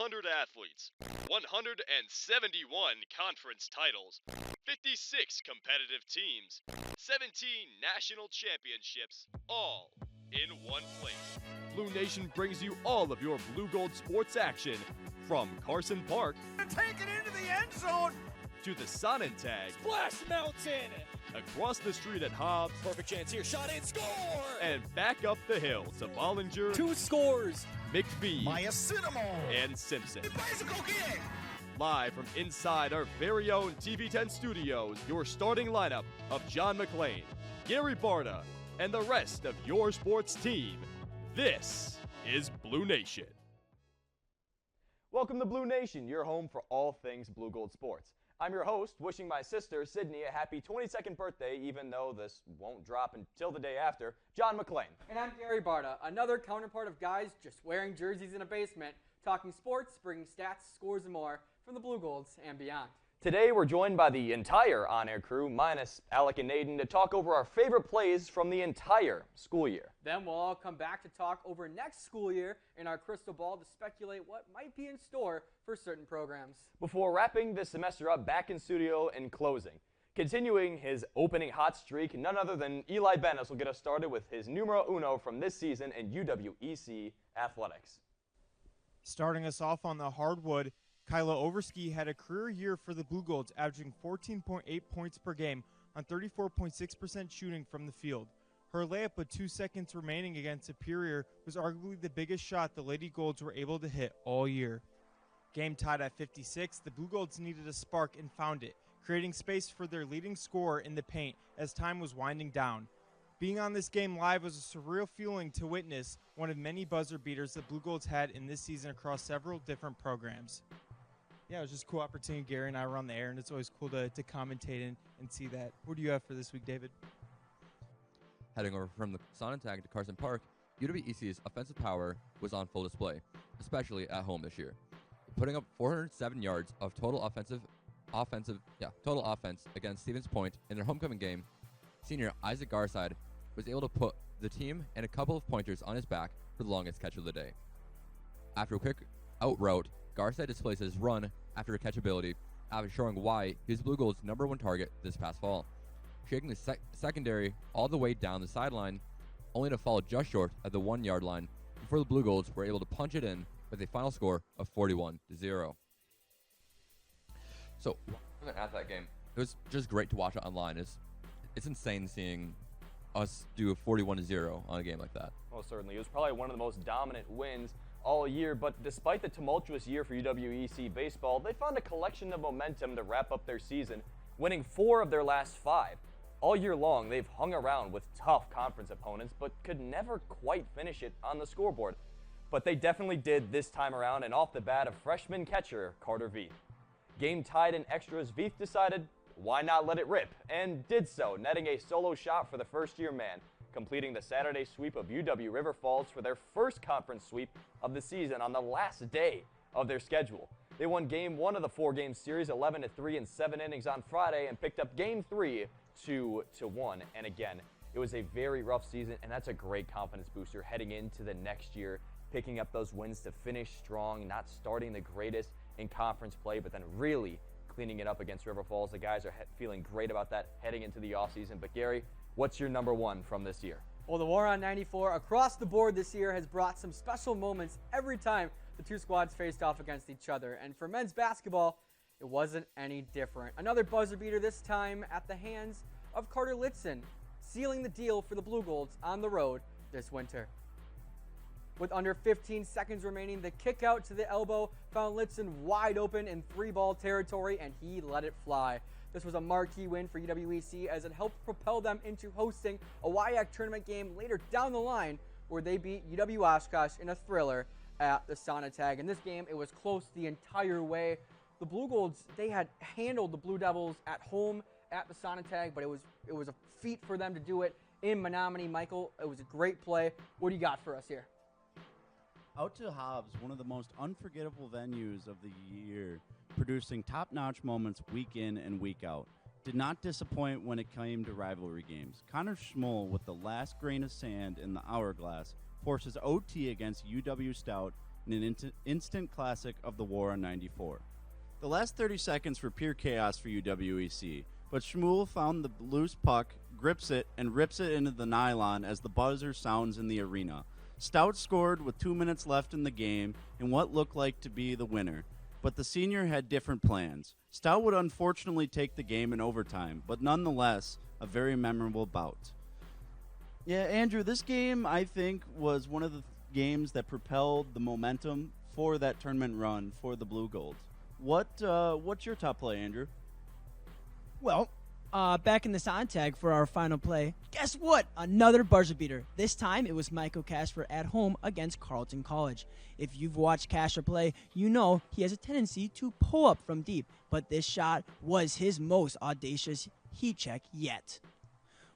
100 athletes, 171 conference titles, 56 competitive teams, 17 national championships, all in one place. Blue Nation brings you all of your Blugold Sports action from Carson Park. Take it into the end zone! To the Sonnentag. Splash Mountain! Across the street at Hobbs. Perfect chance here, shot and score! And back up the hill to Bollinger. 2 scores! McPhee. Maya Cinnamon! And Simpson. The bicycle kid! Live from inside our very own TV10 studios, your starting lineup of John McClain, Gary Barta, and the rest of your sports team. This is Blue Nation. Welcome to Blue Nation, your home for all things Blugold Sports. I'm your host, wishing my sister, Sydney, a happy 22nd birthday, even though this won't drop until the day after, John McClain. And I'm Gary Barta, another counterpart of guys just wearing jerseys in a basement, talking sports, bringing stats, scores, and more from the Blugolds and beyond. Today, we're joined by the entire on-air crew, minus Alec and Naden, to talk over our favorite plays from the entire school year. Then we'll all come back to talk over next school year in our crystal ball to speculate what might be in store for certain programs. Before wrapping this semester up back in studio and closing, continuing his opening hot streak, none other than Eli Bennis will get us started with his numero uno from this season in UWEC athletics. Starting us off on the hardwood, Kyla Overski had a career year for the Blugolds, averaging 14.8 points per game on 34.6% shooting from the field. Her layup with 2 seconds remaining against Superior was arguably the biggest shot the Lady Golds were able to hit all year. Game tied at 56, the Blugolds needed a spark and found it, creating space for their leading scorer in the paint as time was winding down. Being on this game live was a surreal feeling to witness one of many buzzer beaters the Blugolds had in this season across several different programs. Yeah, it was just a cool opportunity. Gary and I were on the air, and it's always cool to commentate and see that. What do you have for this week, David? Heading over from the Sonnentag to Carson Park, UWEC's offensive power was on full display, especially at home this year. Putting up 407 yards of total offense against Stevens Point in their homecoming game, senior Isaac Garside was able to put the team and a couple of pointers on his back for the longest catch of the day. After a quick out route, Garside displays his run after a catchability, after showing why he was Blugold's #1 target this past fall, shaking the secondary all the way down the sideline, only to fall just short at the 1 yard line before the Blugolds were able to punch it in with a final score of 41-0. So, at that game, it was just great to watch it online. It's insane seeing us do a 41-0 on a game like that. Well, certainly. It was probably one of the most dominant wins all year, but despite the tumultuous year for UWEC baseball, they found a collection of momentum to wrap up their season, winning 4 of their last 5. All year long, they've hung around with tough conference opponents, but could never quite finish it on the scoreboard. But they definitely did this time around, and off the bat of freshman catcher Carter Veith. Game tied in extras, Veith decided, why not let it rip, and did so, netting a solo shot for the first-year man, completing the Saturday sweep of UW River Falls for their first conference sweep of the season on the last day of their schedule. They won Game 1 of the 4-game series 11-3 in 7 innings on Friday and picked up Game 3 2-1. And again, it was a very rough season, and that's a great confidence booster heading into the next year, picking up those wins to finish strong, not starting the greatest in conference play, but then really cleaning it up against River Falls. The guys are feeling great about that heading into the offseason. But Gary, what's your #1 from this year? Well, the War on 94 across the board this year has brought some special moments every time the two squads faced off against each other. And for men's basketball, it wasn't any different. Another buzzer beater this time at the hands of Carter Litson, sealing the deal for the Blugolds on the road this winter. With under 15 seconds remaining, the kick out to the elbow found Litson wide open in 3-ball territory, and he let it fly. This was a marquee win for UWEC as it helped propel them into hosting a WIAC tournament game later down the line where they beat UW Oshkosh in a thriller at the Sonnentag. In this game, it was close the entire way. The Blugolds, they had handled the Blue Devils at home at the Sonnentag, but it was a feat for them to do it in Menominee. Michael, it was a great play. What do you got for us here? Out to Hobbs, one of the most unforgettable venues of the year, producing top-notch moments week in and week out. Did not disappoint when it came to rivalry games. Connor Schmoll, with the last grain of sand in the hourglass, forces OT against UW Stout in an instant classic of the war on 94. The last 30 seconds were pure chaos for UWEC, but Shmuel found the loose puck, grips it, and rips it into the nylon as the buzzer sounds in the arena. Stout scored with 2 minutes left in the game in what looked like to be the winner, but the senior had different plans. Stout would unfortunately take the game in overtime, but nonetheless, a very memorable bout. Yeah, Andrew, this game, I think, was one of the games that propelled the momentum for that tournament run for the Blue Gold. What's your top play, Andrew? Well, back in the sign tag for our final play, guess what? Another buzzer beater. This time it was Michael Casper at home against Carleton College. If you've watched Casper play, you know he has a tendency to pull up from deep, but this shot was his most audacious heat check yet.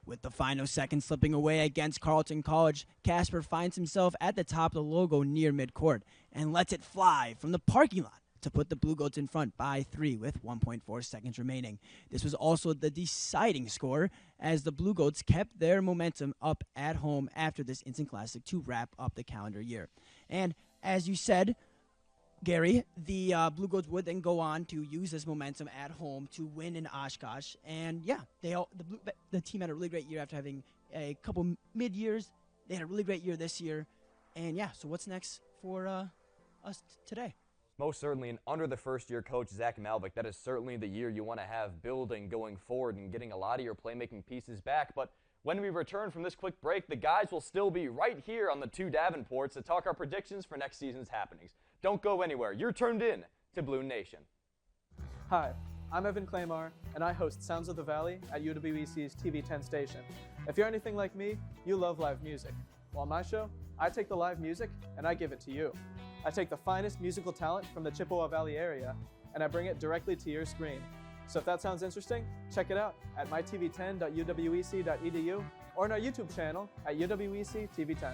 With the final second slipping away against Carleton College, Casper finds himself at the top of the logo near midcourt and lets it fly from the parking lot to put the Blue Goats in front by 3 with 1.4 seconds remaining. This was also the deciding score as the Blue Goats kept their momentum up at home after this instant classic to wrap up the calendar year. And as you said, Gary, the Blue Goats would then go on to use this momentum at home to win in Oshkosh. And yeah, the team had a really great year after having a couple mid-years. They had a really great year this year. And yeah, so what's next for us today? Most certainly, and under the first-year coach, Zach Malvick, that is certainly the year you want to have building going forward and getting a lot of your playmaking pieces back. But when we return from this quick break, the guys will still be right here on the 2 Davenports to talk our predictions for next season's happenings. Don't go anywhere. You're turned in to Blue Nation. Hi, I'm Evan Claymore, and I host Sounds of the Valley at UWEC's TV 10 station. If you're anything like me, you love live music. Well, on my show, I take the live music and I give it to you. I take the finest musical talent from the Chippewa Valley area, and I bring it directly to your screen. So if that sounds interesting, check it out at mytv10.uwec.edu or on our YouTube channel at UWEC TV 10.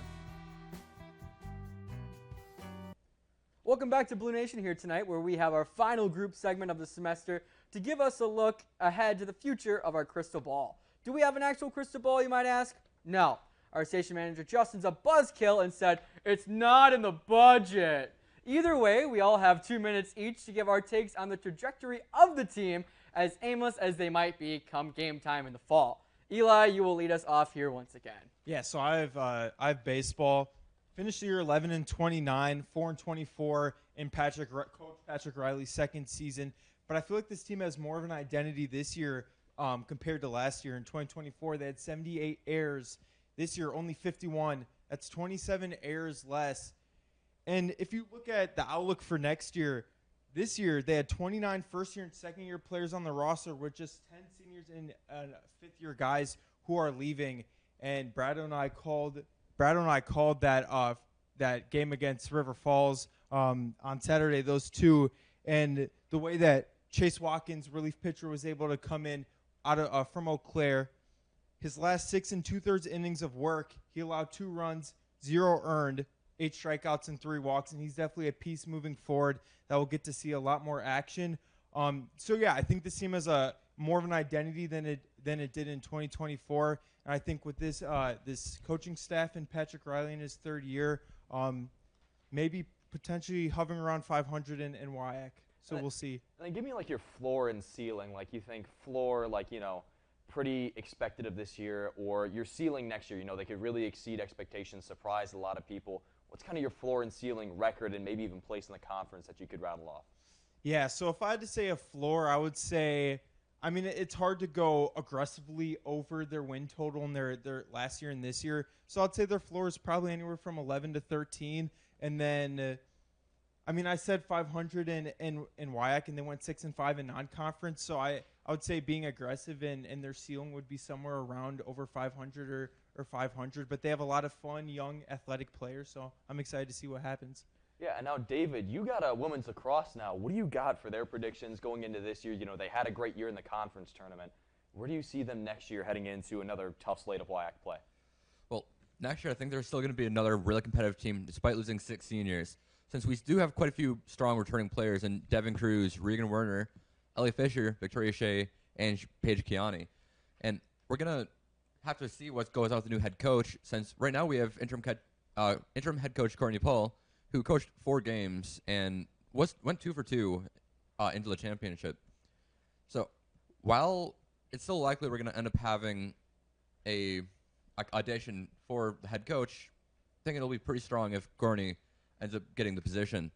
Welcome back to Blue Nation here tonight, where we have our final group segment of the semester to give us a look ahead to the future of our crystal ball. Do we have an actual crystal ball, you might ask? No. Our station manager Justin's a buzzkill and said, it's not in the budget. Either way, we all have 2 minutes each to give our takes on the trajectory of the team, as aimless as they might be come game time in the fall. Eli, you will lead us off here once again. Yeah, so I have baseball. Finished the year 11-29, 4-24 in Coach Patrick Riley's second season. But I feel like this team has more of an identity this year compared to last year. In 2024, they had 78 errors. This year, only 51. That's 27 errors less. And if you look at the outlook for next year, this year they had 29 first-year and second-year players on the roster with just 10 seniors and fifth-year guys who are leaving. And Brad and I called that game against River Falls on Saturday. Those two, and the way that Chase Watkins, relief pitcher, was able to come in out of from Eau Claire. His last 6 2/3 innings of work, he allowed 2 runs, 0 earned, 8 strikeouts and 3 walks, and he's definitely a piece moving forward that we'll get to see a lot more action. So yeah, I think this team has a more of an identity than it did in 2024, and I think with this coaching staff and Patrick Riley in his third year, maybe potentially hovering around 500 in WIAC. So we'll see. And then give me like your floor and ceiling. Like you think floor, like pretty expected of this year, or your ceiling next year, they could really exceed expectations, surprise a lot of people. What's kind of your floor and ceiling record and maybe even place in the conference that you could rattle off? Yeah, so if I had to say a floor, I would say, it's hard to go aggressively over their win total in their last year and this year. So I'd say their floor is probably anywhere from 11 to 13. And then, I said 500 in WIAC, and they went 6-5 in non-conference. So I would say being aggressive and their ceiling would be somewhere around over 500 or 500. But they have a lot of fun, young, athletic players. So I'm excited to see what happens. Yeah, and now, David, you got a women's lacrosse now. What do you got for their predictions going into this year? They had a great year in the conference tournament. Where do you see them next year heading into another tough slate of WIAC play? Well, next year I think there's still going to be another really competitive team despite losing 6 seniors. Since we do have quite a few strong returning players in Devin Cruz, Regan Werner, Ellie Fisher, Victoria Shea, and Paige Kiani. And we're going to have to see what goes on with the new head coach, since right now we have interim head coach Courtney Pohl, who coached 4 games and went 2 for 2 into the championship. So while it's still likely we're going to end up having a audition for the head coach, I think it'll be pretty strong if Gorney ends up getting the position.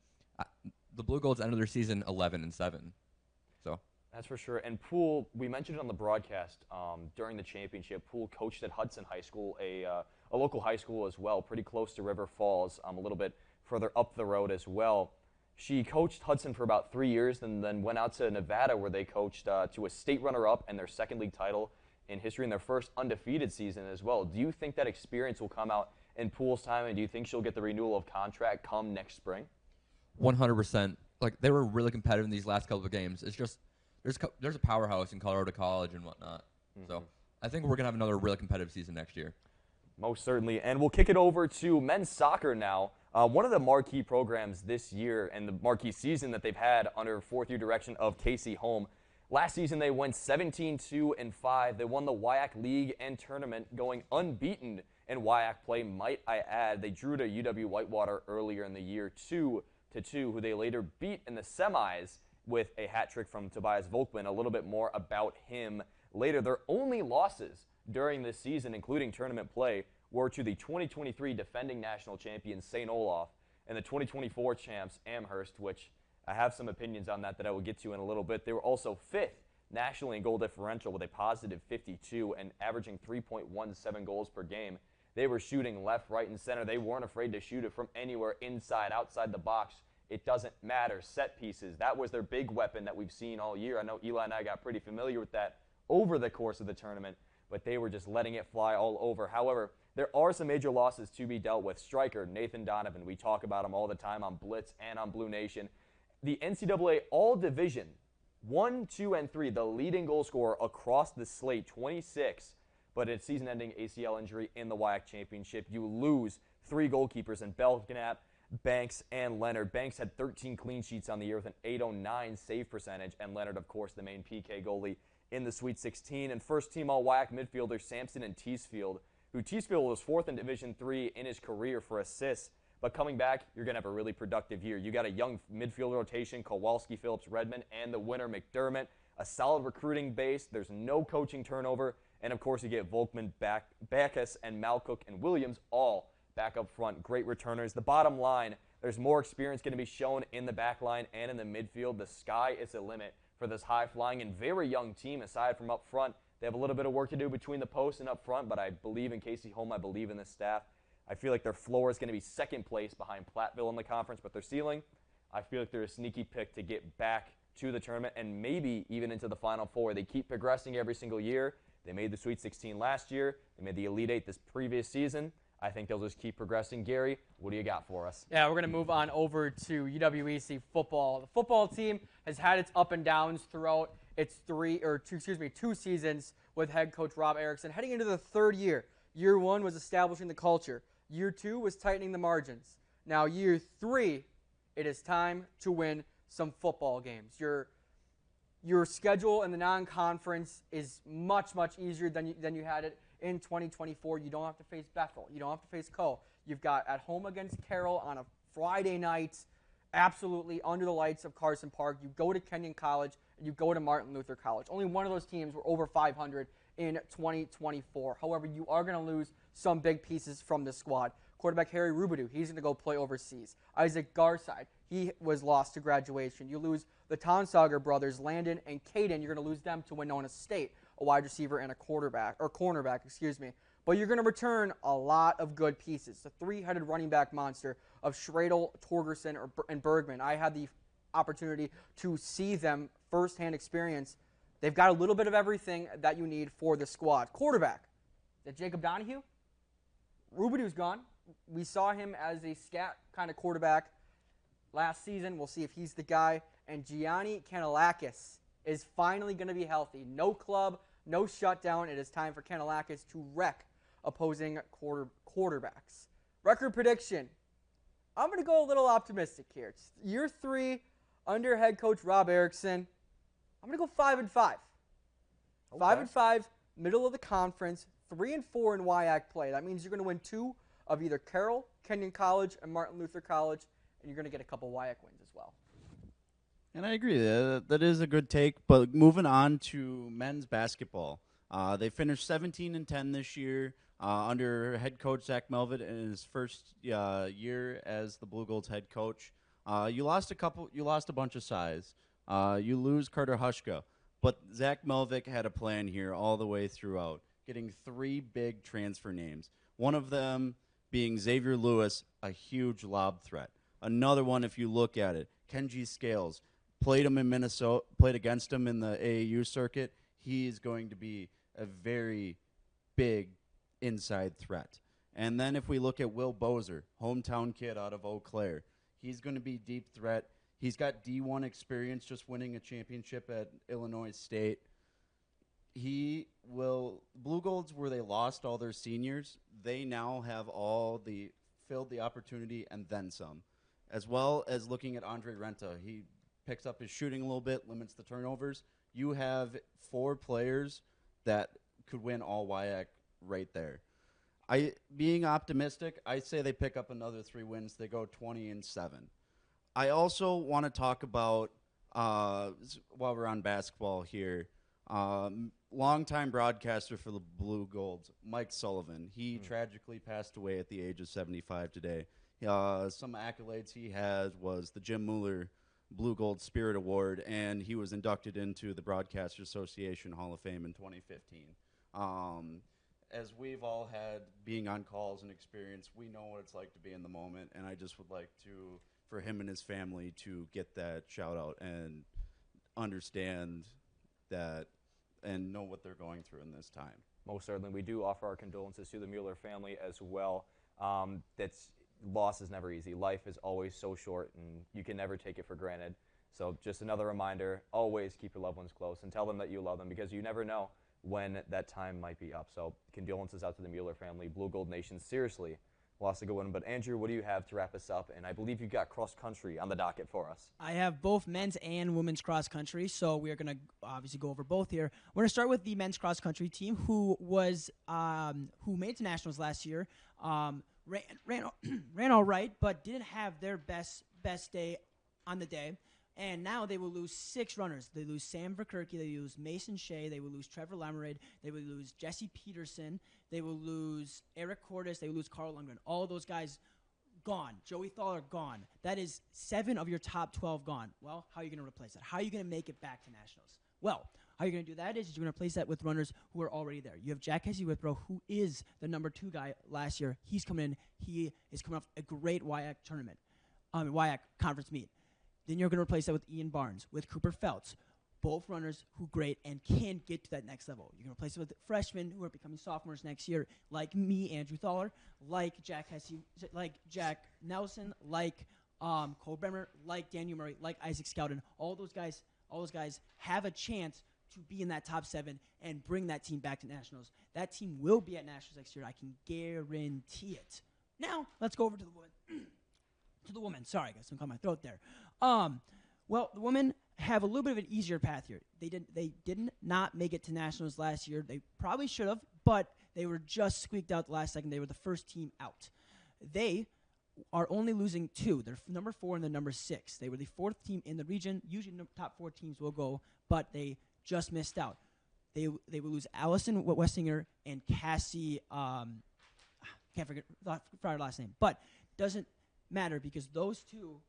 The Blugolds ended their season 11-7. So that's for sure. And Poole, we mentioned it on the broadcast during the championship. Poole coached at Hudson High School, a local high school as well, pretty close to River Falls, a little bit further up the road as well. She coached Hudson for about 3 years and then went out to Nevada where they coached to a state runner-up and their second league title in history and their first undefeated season as well. Do you think that experience will come out in Poole's time, and do you think she'll get the renewal of contract come next spring? 100%. Like, they were really competitive in these last couple of games. It's just there's a powerhouse in Colorado College and whatnot. So I think we're going to have another really competitive season next year. Most certainly. And we'll kick it over to men's soccer now. One of the marquee programs this year and the marquee season that they've had under fourth-year direction of Casey Holm. Last season, they went 17-2-5. They won the WIAC League and tournament, going unbeaten in WIAC play, might I add. They drew to UW Whitewater earlier in the year 2-2, who they later beat in the semis with a hat trick from Tobias Volkman. A little bit more about him later. Their only losses during this season, including tournament play, were to the 2023 defending national champions St. Olaf and the 2024 champs Amherst, which I have some opinions on that I will get to in a little bit. They were also 5th nationally in goal differential with a positive 52 and averaging 3.17 goals per game. They were shooting left, right, and center. They weren't afraid to shoot it from anywhere, inside, outside the box. It doesn't matter. Set pieces, that was their big weapon that we've seen all year. I know Eli and I got pretty familiar with that over the course of the tournament, but they were just letting it fly all over. However, there are some major losses to be dealt with. Striker Nathan Donovan, we talk about him all the time on Blitz and on Blue Nation. The NCAA All-Division 1, 2, and 3, the leading goal scorer across the slate, 26, but a season-ending ACL injury in the WIAC Championship. You lose 3 goalkeepers in Belknap, Banks, and Leonard. Banks had 13 clean sheets on the year with an .809 save percentage, and Leonard, of course, the main PK goalie in the Sweet 16. And first-team All-WIAC midfielder Sampson and Teesfield, who Teesfield was 4th in Division III in his career for assists. But coming back, you're going to have a really productive year. You got a young midfield rotation, Kowalski, Phillips, Redmond, and the winner, McDermott. A solid recruiting base. There's no coaching turnover. And, of course, you get Volkman, Backus, and Malcook and Williams all back up front. Great returners. The bottom line, there's more experience going to be shown in the back line and in the midfield. The sky is the limit for this high-flying and very young team aside from up front. They have a little bit of work to do between the posts and up front, but I believe in Casey Holm. I believe in this staff. I feel like their floor is going to be second place behind Platteville in the conference, but their ceiling, I feel like they're a sneaky pick to get back to the tournament and maybe even into the Final Four. They keep progressing every single year. They made the Sweet 16 last year. They made the Elite 8 this previous season. I think they'll just keep progressing. Gary, what do you got for us? Yeah, we're going to move on over to UWEC football. The football team has had its up and downs throughout its 2 seasons with head coach Rob Erickson. Heading into the 3rd year, year 1 was establishing the culture. Year 2 was tightening the margins. Now, year 3, it is time to win some football games. Your schedule in the non-conference is much, much easier than you had it in 2024. You don't have to face Bethel. You don't have to face Cole. You've got at home against Carroll on a Friday night, absolutely under the lights of Carson Park. You go to Kenyon College, and you go to Martin Luther College. Only one of those teams were over 500 in 2024. However, you are going to lose some big pieces from the squad. Quarterback Harry Rubidoux, he's going to go play overseas. Isaac Garside, he was lost to graduation. You lose the Tonsauger brothers, Landon and Caden. You're going to lose them to Winona State, a wide receiver and a cornerback, But you're going to return a lot of good pieces. The 3-headed running back monster of Schradel, Torgerson, and Bergman. I had the opportunity to see them firsthand experience. They've got a little bit of everything that you need for the squad. Quarterback, is that Jacob Donahue? Rubidoux's gone. We saw him as a scat kind of quarterback last season. We'll see if he's the guy. And Gianni Kanalakis is finally going to be healthy. No club, no shutdown. It is time for Kanalakis to wreck opposing quarterbacks. Record prediction. I'm going to go a little optimistic here. It's year 3 under head coach Rob Erickson. I'm going to go 5-5. Okay. 5-5, middle of the conference, 3-4 in WIAC play. That means you're going to win 2 of either Carroll, Kenyon College, and Martin Luther College, and you're going to get a couple WIAC wins as well. And I agree. That is a good take. But moving on to men's basketball, they finished 17-10 this year under head coach Zach Melvin in his first year as the Bluegolds head coach. You lost a bunch of size. You lose Carter Hushka, but Zach Melvick had a plan here all the way throughout, getting 3 big transfer names. One of them being Xavier Lewis, a huge lob threat. Another one, if you look at it, Kenji Scales. Played him in Minnesota, played against him in the AAU circuit. He is going to be a very big inside threat. And then if we look at Will Bozer, hometown kid out of Eau Claire, he's going to be deep threat. He's got D1 experience, just winning a championship at Illinois State. Blugolds, where they lost all their seniors, they now have filled the opportunity and then some. As well as looking at Andre Renta, he picks up his shooting a little bit, limits the turnovers. You have 4 players that could win all WIAC right there. Being optimistic, I say they pick up another 3 wins. They go 20-7. I also want to talk about, while we're on basketball here, longtime broadcaster for the Blugolds, Mike Sullivan. He tragically passed away at the age of 75 today. Some accolades he had was the Jim Mueller Blugold Spirit Award, and he was inducted into the Broadcasters Association Hall of Fame in 2015. As we've all had being on calls and experience, we know what it's like to be in the moment, and I just would like for him and his family to get that shout out and understand that and know what they're going through in this time. Most certainly. We do offer our condolences to the Mueller family as well. Loss is never easy. Life is always so short, and you can never take it for granted. So just another reminder, always keep your loved ones close and tell them that you love them, because you never know when that time might be up. So condolences out to the Mueller family. Blugold Nation seriously lost a good one. But Andrew, what do you have to wrap us up? And I believe you've got cross country on the docket for us. I have both men's and women's cross country, so we are going to obviously go over both here. We're going to start with the men's cross country team, who made it to nationals last year. Ran all right, but didn't have their best day on the day. And now they will lose 6 runners. They lose Sam Verkerke, they lose Mason Shea, they will lose Trevor Lamerade, they will lose Jesse Peterson, they will lose Eric Cordes, they will lose Carl Lundgren. All those guys gone. Joey Thaler gone. That is 7 of your top 12 gone. Well, how are you going to replace that? How are you going to make it back to nationals? Well, how you're going to do that is you're going to replace that with runners who are already there. You have Jack Hesse Withrow, who is the number 2 guy last year. He's coming in. He is coming off a great WIAC tournament, WIAC conference meet. Then you're going to replace that with Ian Barnes, with Cooper Feltz, both runners who great and can get to that next level. You're going to replace it with freshmen who are becoming sophomores next year, like me, Andrew Thaler, like Jack Hesse, like Jack Nelson, like Cole Bremer, like Daniel Murray, like Isaac Scouten. All those guys have a chance to be in that top 7 and bring that team back to nationals. That team will be at nationals next year. I can guarantee it. Now, let's go over to the women. Sorry, I got some caught my throat there. Well, the women have a little bit of an easier path here. They did not make it to nationals last year. They probably should have, but they were just squeaked out the last second. They were the first team out. They are only losing 2. They're number 4 and the number 6. They were the 4th team in the region. Usually the top 4 teams will go, but they just missed out. They will lose Allison Westinger and Cassie. Forgot her last name, but doesn't matter because those 2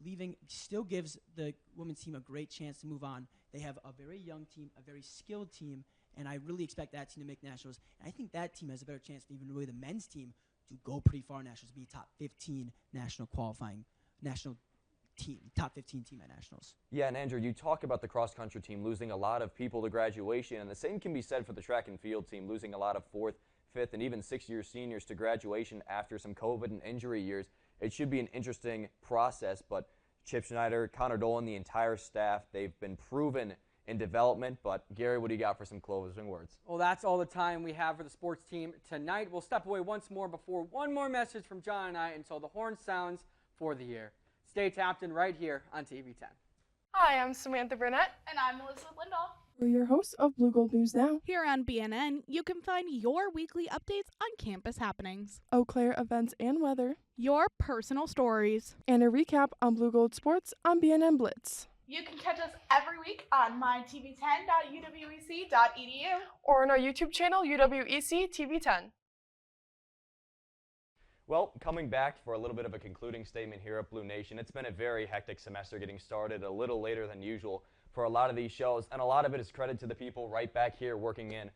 leaving still gives the women's team a great chance to move on. They have a very young team, a very skilled team, and I really expect that team to make nationals. And I think that team has a better chance than even really the men's team to go pretty far in nationals, be top 15 national qualifying national team, top 15 team at nationals. Yeah, and Andrew, you talk about the cross-country team losing a lot of people to graduation, and the same can be said for the track and field team, losing a lot of 4th, 5th, and even 6th-year seniors to graduation after some COVID and injury years. It should be an interesting process, but Chip Schneider, Connor Dolan, the entire staff, they've been proven in development. But Gary, what do you got for some closing words? Well, that's all the time we have for the sports team tonight. We'll step away once more before one more message from John and I until the horn sounds for the year. Stay tapped in right here on TV 10. Hi, I'm Samantha Burnett. And I'm Melissa Lindahl. We're your hosts of Blugold News Now. Here on BNN, you can find your weekly updates on campus happenings, Eau Claire events and weather, your personal stories, and a recap on Blugold Sports on BNN Blitz. You can catch us every week on mytv10.uwec.edu or on our YouTube channel, UWEC TV10. Well, coming back for a little bit of a concluding statement here at Blue Nation, it's been a very hectic semester getting started a little later than usual for a lot of these shows, and a lot of it is credit to the people right back here working in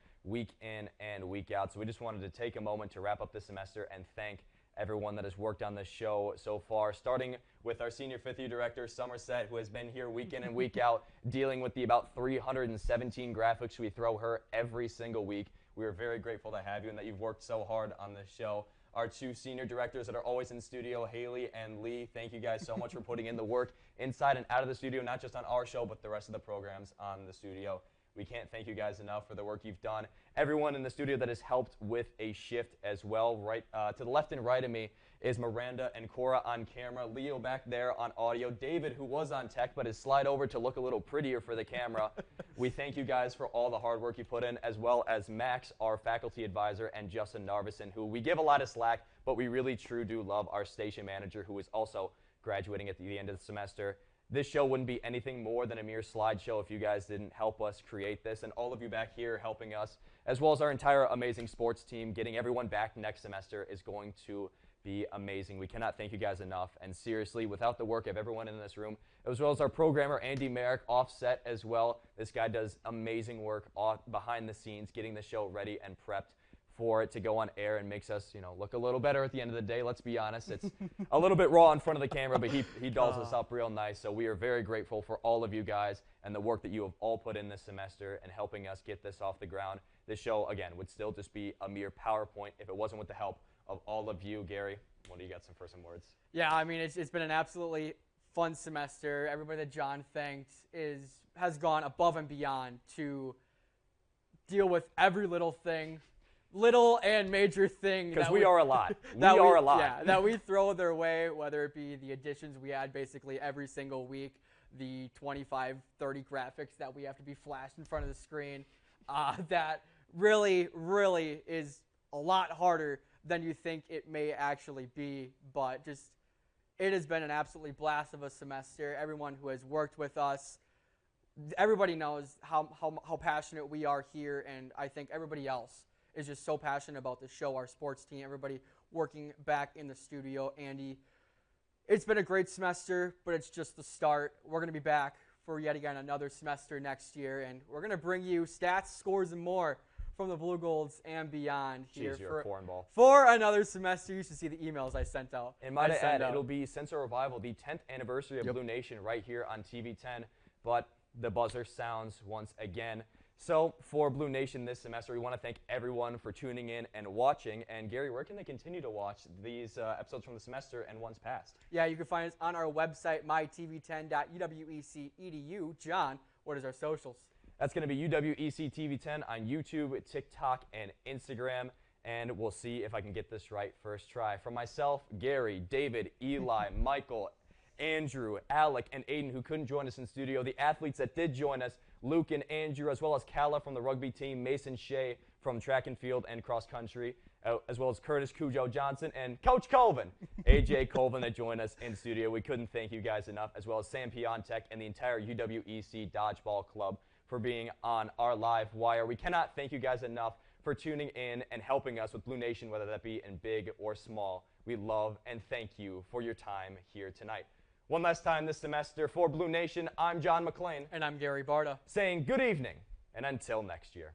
and week out. So we just wanted to take a moment to wrap up the semester and thank everyone that has worked on this show so far, starting with our senior fifth year director, Somerset, who has been here week in and week out, dealing with the about 317 graphics we throw her every single week. We are very grateful to have you and that you've worked so hard on this show. Our two senior directors that are always in studio, Haley and Lee, thank you guys so much for putting in the work inside and out of the studio, not just on our show, but the rest of the programs on the studio. We can't thank you guys enough for the work you've done. Everyone in the studio that has helped with a shift as well. Right to the left and right of me is Miranda and Cora on camera, Leo back there on audio, David, who was on tech but has slid over to look a little prettier for the camera. We thank you guys for all the hard work you put in, as well as Max, our faculty advisor, and Justin Narvison, who we give a lot of slack, but we really do love, our station manager, who is also graduating at the end of the semester. This show wouldn't be anything more than a mere slideshow if you guys didn't help us create this, and all of you back here helping us, as well as our entire amazing sports team, getting everyone back next semester is going to be amazing. We cannot thank you guys enough, and seriously, without the work of everyone in this room, as well as our programmer, Andy Merrick, offset as well. This guy does amazing work behind the scenes, getting the show ready and prepped for it to go on air, and makes us, look a little better at the end of the day. Let's be honest. It's a little bit raw in front of the camera, but he dolls us up real nice. So we are very grateful for all of you guys and the work that you have all put in this semester and helping us get this off the ground. This show, again, would still just be a mere PowerPoint if it wasn't with the help of all of you. Gary, what do you got for some words? Yeah, I mean, it's been an absolutely fun semester. Everybody that John thanked has gone above and beyond to deal with every little thing, little and major thing. Because we are a lot. Yeah, that we throw their way, whether it be the additions we add basically every single week, the 25, 30 graphics that we have to be flashed in front of the screen. That really, really is a lot harder than you think it may actually be. But it has been an absolutely blast of a semester. Everyone who has worked with us, everybody knows how passionate we are here, and I think everybody else is just so passionate about the show, our sports team, everybody working back in the studio. Andy, it's been a great semester, but it's just the start. We're going to be back for yet again another semester next year, and we're going to bring you stats, scores, and more from the Blugolds and beyond here. Jeez, you're a cornball. For another semester. You should see the emails I sent out. And might I add, it'll be since our revival, the 10th anniversary of Blue Nation right here on TV10, but the buzzer sounds once again. So for Blue Nation this semester, we want to thank everyone for tuning in and watching. And Gary, where can they continue to watch these episodes from the semester and ones past? Yeah, you can find us on our website, mytv10.uwec.edu. John, what is our socials? That's going to be UWEC TV10 on YouTube, TikTok, and Instagram. And we'll see if I can get this right first try. From myself, Gary, David, Eli, Michael, Andrew, Alec, and Aiden, who couldn't join us in studio, the athletes that did join us, Luke and Andrew, as well as Kala from the rugby team, Mason Shea from track and field and cross country, as well as Curtis Cujo Johnson and Coach Colvin, AJ Colvin, that joined us in studio. We couldn't thank you guys enough, as well as Sam Piontek and the entire UWEC Dodgeball Club for being on our live wire. We cannot thank you guys enough for tuning in and helping us with Blue Nation, whether that be in big or small. We love and thank you for your time here tonight. One last time this semester for Blue Nation, I'm John McClain. And I'm Gary Barta. Saying good evening and until next year.